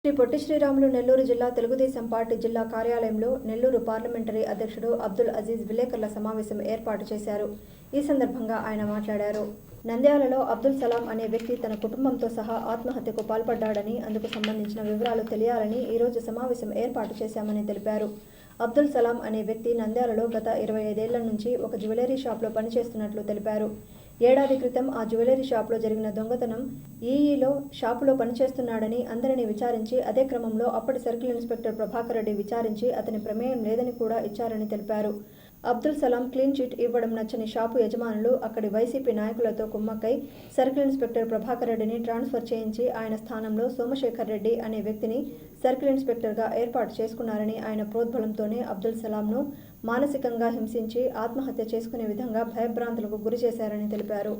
శ్రీ పొట్టి శ్రీరాములు నెల్లూరు జిల్లా తెలుగుదేశం పార్టీ జిల్లా కార్యాలయంలో నెల్లూరు పార్లమెంటరీ అధ్యక్షుడు అబ్దుల్ అజీజ్ విలేకరుల సమావేశం ఏర్పాటు చేశారు. ఈ సందర్భంగా ఆయన మాట్లాడారు. నంద్యాలలో అబ్దుల్ సలాం అనే వ్యక్తి తన కుటుంబంతో సహా ఆత్మహత్యకు పాల్పడ్డాడని, అందుకు సంబంధించిన వివరాలు తెలియాలని ఈరోజు సమావేశం ఏర్పాటు చేశామని తెలిపారు. అబ్దుల్ సలాం అనే వ్యక్తి నంద్యాలలో గత 25 ఏళ్ల నుంచి ఒక జ్యువెలరీ షాప్లో పనిచేస్తున్నట్లు తెలిపారు. ఏడాది క్రితం ఆ జ్యువెలరీ షాప్లో జరిగిన దొంగతనం ఈఈలో షాపులో పనిచేస్తున్నాడని అందరినీ విచారించి, అదే క్రమంలో అప్పటి సర్కిల్ ఇన్స్పెక్టర్ ప్రభాకర్ రెడ్డి విచారించి అతని ప్రమేయం లేదని కూడా ఇచ్చారని తెలిపారు. అబ్దుల్ సలాం క్లీన్ చిట్ ఇవ్వడం నచ్చని షాపు యజమానులు అక్కడి వైసీపీ నాయకులతో కుమ్మక్కై సర్కిల్ ఇన్స్పెక్టర్ ప్రభాకర్ రెడ్డిని ట్రాన్స్ఫర్ చేయించి ఆయన స్థానంలో సోమశేఖర్ రెడ్డి అనే వ్యక్తిని సర్కిల్ ఇన్స్పెక్టర్గా ఏర్పాటు చేసుకున్నారని, ఆయన ప్రోద్బలంతోనే అబ్దుల్ సలాంను మానసికంగా హింసించి ఆత్మహత్య చేసుకునే విధంగా భయభ్రాంతులకు గురి చేశారని తెలిపారు.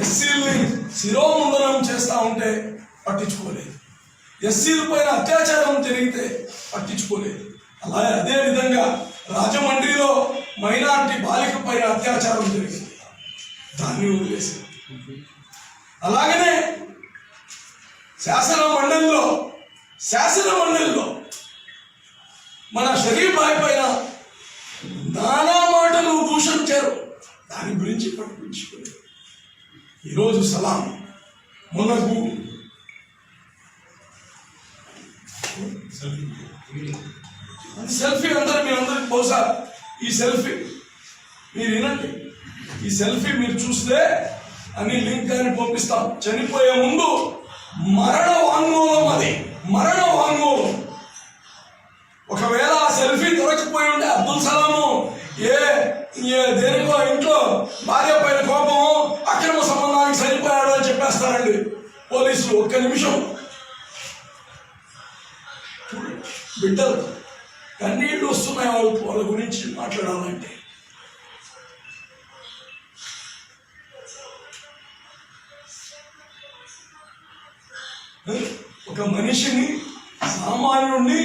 ఎస్సీల్ని శిరోముందనం చేస్తా ఉంటే పట్టించుకోలేదు, ఎస్సీల పైన అత్యాచారం జరిగితే పట్టించుకోలేదు. అలాగే అదే విధంగా రాజమండ్రిలో మైనారిటీ బాలిక పైన అత్యాచారం జరిగింది, దాన్ని వదిలేసి. అలాగనే శాసన మండలిలో మన షరీఫ్ భాయ్ పైన నానా మాటలు దూషించారు, దాని గురించి పట్టించుకోలేదు. ఈరోజు సలాం మొన్నకు సెల్ఫీ మీరందరికి బహుశా ఈ సెల్ఫీ మీరు వినండి, ఈ సెల్ఫీ మీరు చూస్తే అని లింక్ అని పంపిస్తాం. చనిపోయే ముందు మరణ వాంగ్మూలం. ఒకవేళ ఆ సెల్ఫీ దొరకపోయి ఉంటే అబ్దుల్ సలాము దేనికో ఇంట్లో భార్య పైన కోపము, అక్రమ సంబంధానికి చనిపోయాడు అని చెప్పేస్తారండి పోలీసులు. ఒక్క నిమిషం బిడ్డలు కన్నీళ్లు వస్తున్నాయి వాళ్ళ గురించి మాట్లాడాలంటే. ఒక మనిషిని, సామాన్యుడిని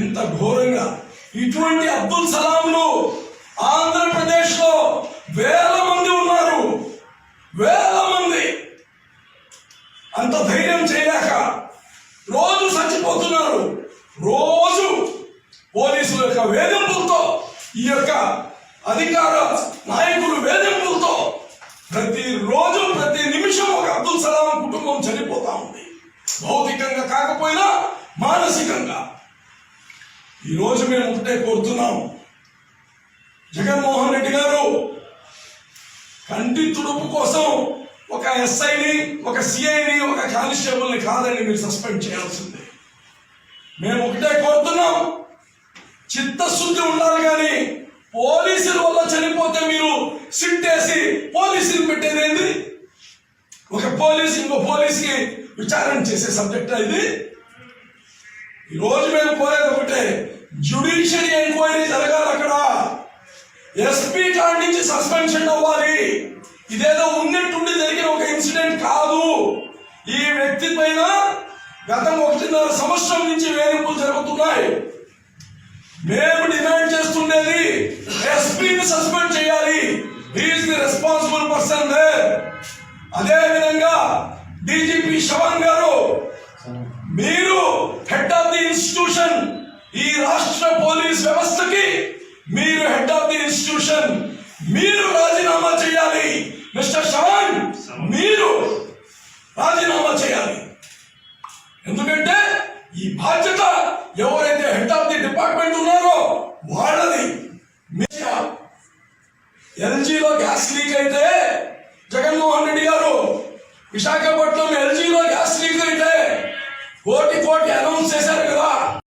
ఇంత ఘోరంగా, ఇటువంటి అబ్దుల్ సలాంలు ఆంధ్రప్రదేశ్ లో వేల మంది ఉన్నారు, వేల మంది. అంత ధైర్యం చేయలేక రోజు చచ్చిపోతున్నారు. రోజు పోలీసుల యొక్క వేధింపులతో, ఈ యొక్క అధికార నాయకులు వేధింపులతో ప్రతిరోజు ప్రతి నిమిషం ఒక అబ్దుల్ సలాం కుటుంబం చనిపోతా ఉంది. భౌతికంగా కాకపోయినా మానసికంగా. ఈరోజు మేము ఒకటే కోరుతున్నాం, జగన్మోహన్ రెడ్డి గారు కంటి తుడుపు కోసం ఒక ఎస్ఐని, ఒక సిఐని, ఒక కానిస్టేబుల్ని కాదండి మీరు సస్పెండ్ చేయాల్సిందే. మేము ఒకటే కోరుతున్నాం, చిత్తశుద్ధి ఉండాలి. కానీ పోలీసుల వల్ల చనిపోతే మీరు సిట్టేసి పోలీసులు పెట్టేదేంది? ఒక పోలీసు ఇంకో పోలీసుకి విచారణ చేసే సబ్జెక్ట్ ఇది. ఈరోజు మేము కోరేది ఒకటే, జ్యుడిషియరీ ఎంక్వైరీ జరగాలి. అక్కడ ఎస్పీ కాడి నుంచి సస్పెన్షన్ అవ్వాలి. ఇదేదో ఉన్నట్టుండి జరిగిన ఒక ఇన్సిడెంట్ కాదు. ఈ వ్యక్తి పైన గత 1.5 సంవత్సరం నుంచి వేధింపులు జరుగుతున్నాయి. మేము డిమాండ్ చేస్తుండేది ఎస్పీని సస్పెండ్ చేయాలి. He is the responsible person there. అదే విధంగా డీజీపీ శవన్ గారు, మీరు హెడ్ ఆఫ్ ది ఇన్స్టిట్యూషన్, ఈ రాష్ట్ర పోలీస్ వ్యవస్థకి మీరు హెడ్ ఆఫ్ ది ఇన్స్టిట్యూషన్, మీరు రాజీనామా చేయాలి. మిస్టర్ శవన్, మీరు రాజీనామా చేయాలి. ఎందుకంటే ఈ బాధ్యత ఎవరైతే హెడ్ ఆఫ్ ది డిపార్ట్మెంట్ ఉన్నారో వాళ్ళది. ఎల్జీలో గ్యాస్ లీక్ అయితే జగన్మోహన్ రెడ్డి గారు విశాఖపట్నం ఎల్జీలో గ్యాస్ లీక్ అయితే కోటి అనౌన్స్ చేశారు కదా.